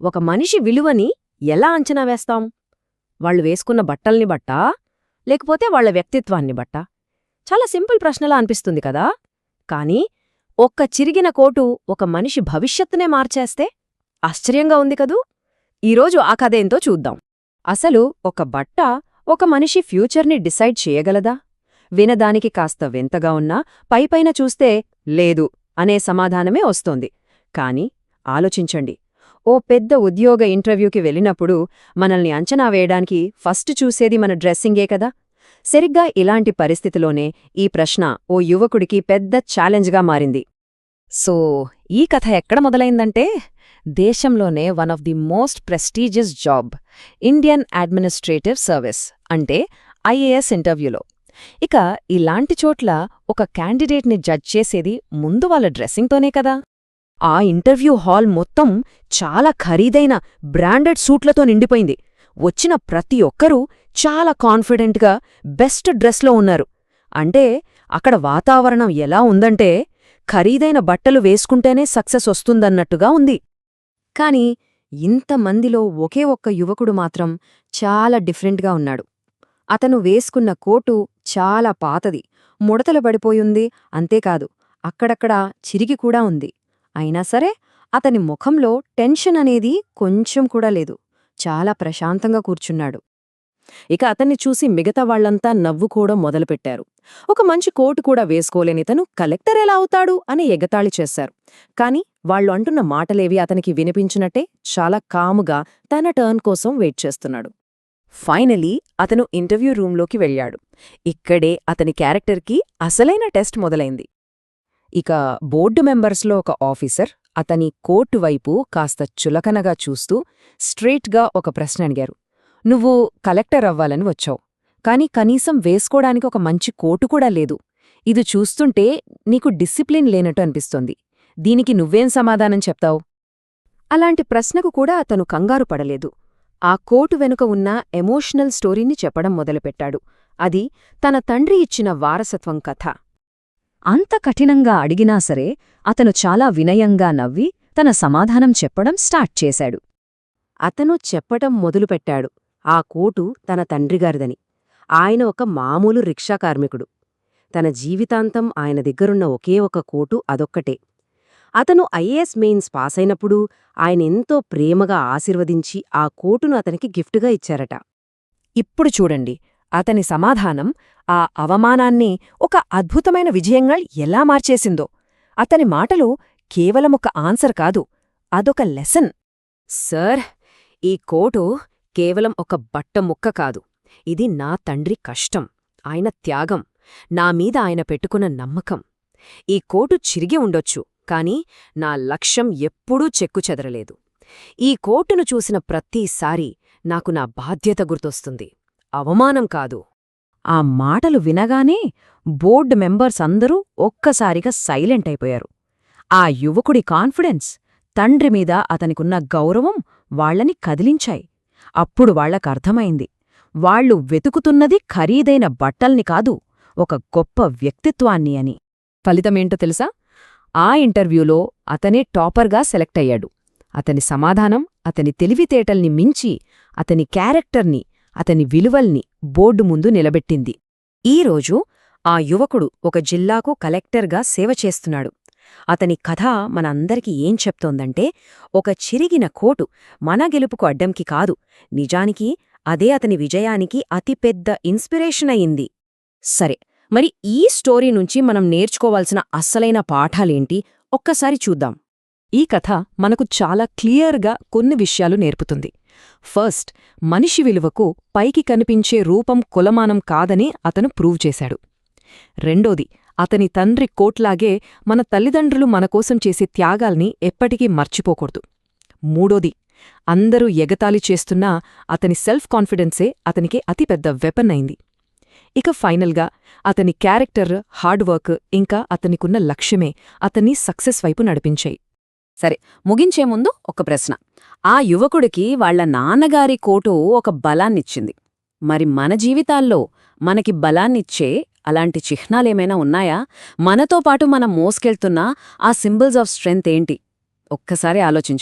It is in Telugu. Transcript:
ఒక మనిషి విలువని ఎలా అంచనా వేస్తాం? వాళ్ళు వేసుకున్న బట్టల్ని బట్టా లేకపోతే వాళ్ల వ్యక్తిత్వాన్ని బట్టా? చాలా సింపుల్ ప్రశ్నలా అనిపిస్తుంది కదా. కానీ ఒక్క చిరిగిన కోటు ఒక మనిషి భవిష్యత్తునే మార్చేస్తే ఆశ్చర్యంగా ఉంది కదూ. ఈరోజు ఆ కథేంతో చూద్దాం. అసలు ఒక బట్ట ఒక మనిషి ఫ్యూచర్ని డిసైడ్ చేయగలదా? వినదానికి కాస్త వింతగా ఉన్నా పైపైన చూస్తే లేదు అనే సమాధానమే వస్తోంది. కాని ఆలోచించండి, ఓ పెద్ద ఉద్యోగ ఇంటర్వ్యూకి వెళ్ళినప్పుడు మనల్ని అంచనా వేయడానికి ఫస్ట్ చూసేది మన డ్రెస్సింగే కదా. సరిగ్గా ఇలాంటి పరిస్థితిలోనే ఈ ప్రశ్న ఓ యువకుడికి పెద్ద ఛాలెంజ్గా మారింది. సో ఈ కథ ఎక్కడ మొదలైందంటే, దేశంలోనే one of the most prestigious job, Indian administrative service అంటే ఐఏఎస్ ఇంటర్వ్యూలో. ఇక ఇలాంటి చోట్ల ఒక క్యాండిడేట్ని జడ్జ్ చేసేది ముందు వాళ్ళ డ్రెస్సింగ్తోనే కదా. ఆ ఇంటర్వ్యూ హాల్ మొత్తం చాలా ఖరీదైన బ్రాండెడ్ సూట్లతో నిండిపోయింది. వచ్చిన ప్రతి ఒక్కరూ చాలా కాన్ఫిడెంట్గా బెస్ట్ డ్రెస్లో ఉన్నారు. అంటే అక్కడ వాతావరణం ఎలా ఉందంటే, ఖరీదైన బట్టలు వేసుకుంటేనే సక్సెస్ వస్తుందన్నట్టుగా ఉంది. కాని ఇంతమందిలో ఒకే ఒక్క యువకుడు మాత్రం చాలా డిఫరెంట్గా ఉన్నాడు. అతను వేసుకున్న కోటు చాలా పాతది, ముడతలు పడిపోయుంది. అంతేకాదు, అక్కడక్కడా చిరిగి కూడా ఉంది. అయినా సరే అతని ముఖంలో టెన్షన్ అనేది కొంచెం కూడా లేదు. చాలా ప్రశాంతంగా కూర్చున్నాడు. ఇక అతన్ని చూసి మిగతా వాళ్లంతా నవ్వుకోవడం మొదలుపెట్టారు. ఒక మంచి కోటు కూడా వేసుకోలేని తను కలెక్టర్ ఎలా అవుతాడు అని ఎగతాళి చేశారు. కాని వాళ్లు అంటున్న మాటలేవి అతనికి వినిపించినట్టే చాలా కాముగా తన టర్న్ కోసం వెయిట్ చేస్తున్నాడు. ఫైనలీ అతను ఇంటర్వ్యూ రూంలోకి వెళ్ళాడు. ఇక్కడే అతని క్యారెక్టర్కి అసలైన టెస్ట్ మొదలైంది. ఇక బోర్డు మెంబర్స్లో ఒక ఆఫీసర్ అతని కోటు వైపు కాస్త చులకనగా చూస్తూ స్ట్రెయిట్గా ఒక ప్రశ్న అడిగారు. నువ్వు కలెక్టర్ అవ్వాలని వచ్చావు, కాని కనీసం వేసుకోడానికి ఒక మంచి కోటు కూడా లేదు. ఇది చూస్తుంటే నీకు డిసిప్లిన్ లేనట్టు అనిపిస్తోంది. దీనికి నువ్వేం సమాధానం చెప్తావు? అలాంటి ప్రశ్నకు కూడా అతను కంగారు పడలేదు. ఆ కోటు వెనుక ఉన్న ఎమోషనల్ స్టోరీని చెప్పడం మొదలుపెట్టాడు. అది తన తండ్రి ఇచ్చిన వారసత్వం కథ. అంత కఠినంగా అడిగినా సరే అతను చాలా వినయంగా నవ్వి తన సమాధానం చెప్పడం స్టార్ట్ చేశాడు. అతను చెప్పటం మొదలుపెట్టాడు, ఆ కోటు తన తండ్రిగారిదని. ఆయన ఒక మామూలు రిక్షా కార్మికుడు. తన జీవితాంతం ఆయన దగ్గరున్న ఒకే ఒక కోటు అదొక్కటే. అతను ఐఏఎస్ మెయిన్స్ పాసైనప్పుడు ఆయనెంతో ప్రేమగా ఆశీర్వదించి ఆ కోటును అతనికి గిఫ్టుగా ఇచ్చారట. ఇప్పుడు చూడండి, అతని సమాధానం ఆ అవమానాన్ని ఒక అద్భుతమైన విజయంగా ఎలా మార్చేసిందో. అతని మాటలు కేవలమొక ఆన్సర్ కాదు, అదొక లెసన్. సర్, ఈ కోటు కేవలం ఒక బట్ట ముక్క కాదు. ఇది నా తండ్రి కష్టం, ఆయన త్యాగం, నామీద ఆయన పెట్టుకున్న నమ్మకం. ఈ కోటు చిరిగి ఉండొచ్చు, కాని నా లక్ష్యం ఎప్పుడూ చెక్కుచెదరలేదు. ఈ కోటును చూసిన ప్రతిసారీ నాకు నా బాధ్యత గుర్తొస్తుంది, అవమానం కాదు. ఆ మాటలు వినగానే బోర్డు మెంబర్స్ అందరూ ఒక్కసారిగా సైలెంట్ అయిపోయారు. ఆ యువకుడి కాన్ఫిడెన్స్, తండ్రిమీద అతనికున్న గౌరవం వాళ్లని కదిలించాయి. అప్పుడు వాళ్లకర్థమైంది, వాళ్లు వెతుకుతున్నది ఖరీదైన బట్టల్ని కాదు, ఒక గొప్ప వ్యక్తిత్వాన్ని అని. ఫలితమేంటో తెలుసా? ఆ ఇంటర్వ్యూలో అతనే టాపర్గా సెలెక్ట్ అయ్యాడు. అతని సమాధానం అతని తెలివితేటల్ని మించి అతని క్యారెక్టర్ని, అతని విలువల్ని బోర్డు ముందు నిలబెట్టింది. ఈరోజు ఆ యువకుడు ఒక జిల్లాకు కలెక్టర్గా సేవ చేస్తున్నాడు. అతని కథ మనందరికీ ఏం చెప్తోందంటే, ఒక చిరిగిన కోటు మన గెలుపుకు అడ్డంకి కాదు, నిజానికి అదే అతని విజయానికి అతిపెద్ద ఇన్స్పిరేషన్ అయింది. సరే, మరి ఈ స్టోరీ నుంచి మనం నేర్చుకోవాల్సిన అస్సలైన పాఠాలేంటి ఒక్కసారి చూద్దాం. ఈ కథ మనకు చాలా క్లియర్గా కొన్ని విషయాలు నేర్పుతుంది. ఫస్ట్, మనిషి విలువకు పైకి కనిపించే రూపం కొలమానం కాదని అతను ప్రూవ్ చేశాడు. రెండోది, అతని తండ్రి కోట్లాగే మన తల్లిదండ్రులు మనకోసం చేసే త్యాగాల్ని ఎప్పటికీ మర్చిపోకూడదు. మూడోది, అందరూ ఎగతాళి చేస్తున్నా అతని సెల్ఫ్ కాన్ఫిడెన్సే అతనికి అతిపెద్ద వెపన్ అయింది. ఇక ఫైనల్గా అతని క్యారెక్టర్, హార్డ్ వర్క్ ఇంకా అతనికున్న లక్ష్యమే అతన్ని సక్సెస్ వైపు నడిపించాయి. సరే, ముగించే ముందు ఒక ప్రశ్న. ఆ యువకుడికి వాళ్ల నాన్నగారి కోటు ఒక బలాన్నిచ్చింది. మరి మన జీవితాల్లో మనకి బలాన్నిచ్చే అలాంటి చిహ్నాలేమైనా ఉన్నాయా? మనతో పాటు మనం మోసుకెళ్తున్న ఆ సింబల్స్ ఆఫ్ స్ట్రెంగ్త్ ఏంటి? ఒక్కసారి ఆలోచించండి.